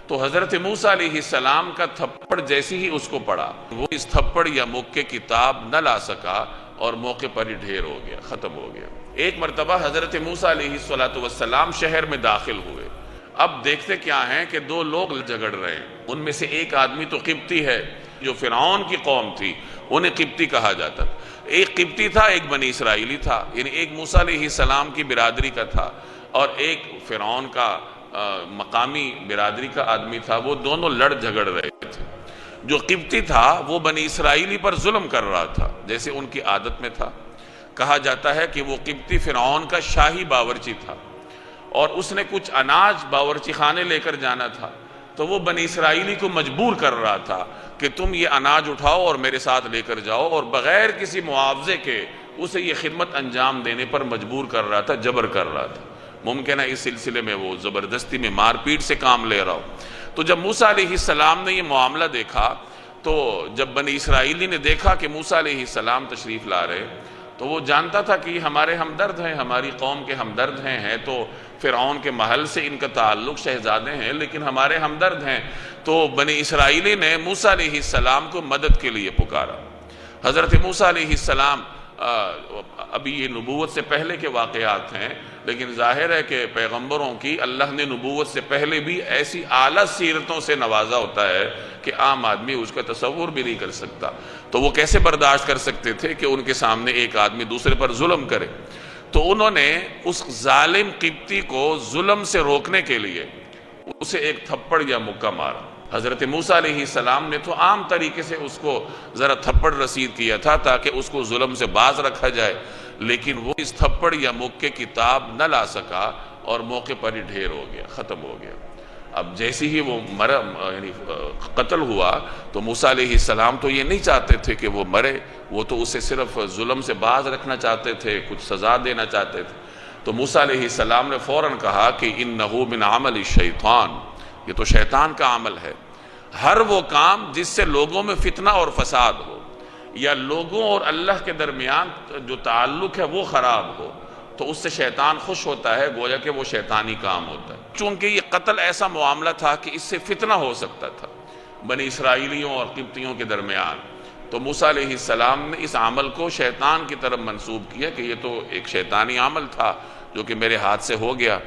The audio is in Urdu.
تو حضرت موسیٰ علیہ السلام کا تھپڑ جیسی ہی اس کو پڑا، وہ اس تھپڑ یا مکے کتاب نہ لا سکا اور موقع پر ہی ڈھیر ہو گیا، ختم ہو گیا۔ ایک مرتبہ حضرت موسیٰ علیہ السلام شہر میں داخل ہوئے۔ اب دیکھتے کیا ہیں کہ دو لوگ جھگڑ رہے ہیں۔ ان میں سے ایک آدمی تو قبطی ہے، جو فرعون کی قوم تھی انہیں قبطی کہا جاتا تھا۔ ایک قبطی تھا، ایک بنی اسرائیلی تھا، یعنی ایک موسیٰ علیہ السلام کی برادری کا تھا اور ایک فرعون کا مقامی برادری کا آدمی تھا۔ وہ دونوں لڑ جھگڑ رہے تھے۔ جو قبطی تھا وہ بنی اسرائیلی پر ظلم کر رہا تھا، جیسے ان کی عادت میں تھا۔ کہا جاتا ہے کہ وہ قبطی فرعون کا شاہی باورچی تھا اور اس نے کچھ اناج باورچی خانے لے کر جانا تھا، تو وہ بنی اسرائیلی کو مجبور کر رہا تھا کہ تم یہ اناج اٹھاؤ اور میرے ساتھ لے کر جاؤ، اور بغیر کسی معاوضے کے اسے یہ خدمت انجام دینے پر مجبور کر رہا تھا، جبر کر رہا تھا۔ ممکن ہے اس سلسلے میں وہ زبردستی میں مار پیٹ سے کام لے رہا ہو۔ تو جب موسیٰ علیہ السلام نے یہ معاملہ دیکھا، تو جب بنی اسرائیلی نے دیکھا کہ موسیٰ علیہ السلام تشریف لا رہے، تو وہ جانتا تھا کہ یہ ہمارے ہمدرد ہیں، ہماری قوم کے ہمدرد ہیں تو فرعون کے محل سے ان کا تعلق، شہزادے ہیں لیکن ہمارے ہمدرد ہیں۔ تو بنی اسرائیلی نے موسیٰ علیہ السلام کو مدد کے لیے پکارا۔ حضرت موسیٰ علیہ السلام، ابھی یہ نبوت سے پہلے کے واقعات ہیں، لیکن ظاہر ہے کہ پیغمبروں کی اللہ نے نبوت سے پہلے بھی ایسی اعلیٰ سیرتوں سے نوازا ہوتا ہے کہ عام آدمی اس کا تصور بھی نہیں کر سکتا۔ تو وہ کیسے برداشت کر سکتے تھے کہ ان کے سامنے ایک آدمی دوسرے پر ظلم کرے؟ تو انہوں نے اس ظالم قبطی کو ظلم سے روکنے کے لیے اسے ایک تھپڑ یا مکہ مارا۔ حضرت موسیٰ علیہ السلام نے تو عام طریقے سے اس کو ذرا تھپڑ رسید کیا تھا تاکہ اس کو ظلم سے باز رکھا جائے، لیکن وہ اس تھپڑ یا مکے کتاب نہ لا سکا اور موقع پر ہی ڈھیر ہو گیا، ختم ہو گیا۔ اب جیسے ہی وہ یعنی قتل ہوا تو موسیٰ علیہ السلام تو یہ نہیں چاہتے تھے کہ وہ مرے، وہ تو اسے صرف ظلم سے باز رکھنا چاہتے تھے، کچھ سزا دینا چاہتے تھے۔ تو موسیٰ علیہ السلام نے فوراً کہا کہ انہ من عمل الشیطان، یہ تو شیطان کا عمل ہے۔ ہر وہ کام جس سے لوگوں میں فتنہ اور فساد ہو یا لوگوں اور اللہ کے درمیان جو تعلق ہے وہ خراب ہو، تو اس سے شیطان خوش ہوتا ہے، گویا کہ وہ شیطانی کام ہوتا ہے۔ چونکہ یہ قتل ایسا معاملہ تھا کہ اس سے فتنہ ہو سکتا تھا بنی اسرائیلیوں اور قبطیوں کے درمیان، تو موسیٰ علیہ السلام نے اس عمل کو شیطان کی طرف منسوب کیا کہ یہ تو ایک شیطانی عمل تھا جو کہ میرے ہاتھ سے ہو گیا۔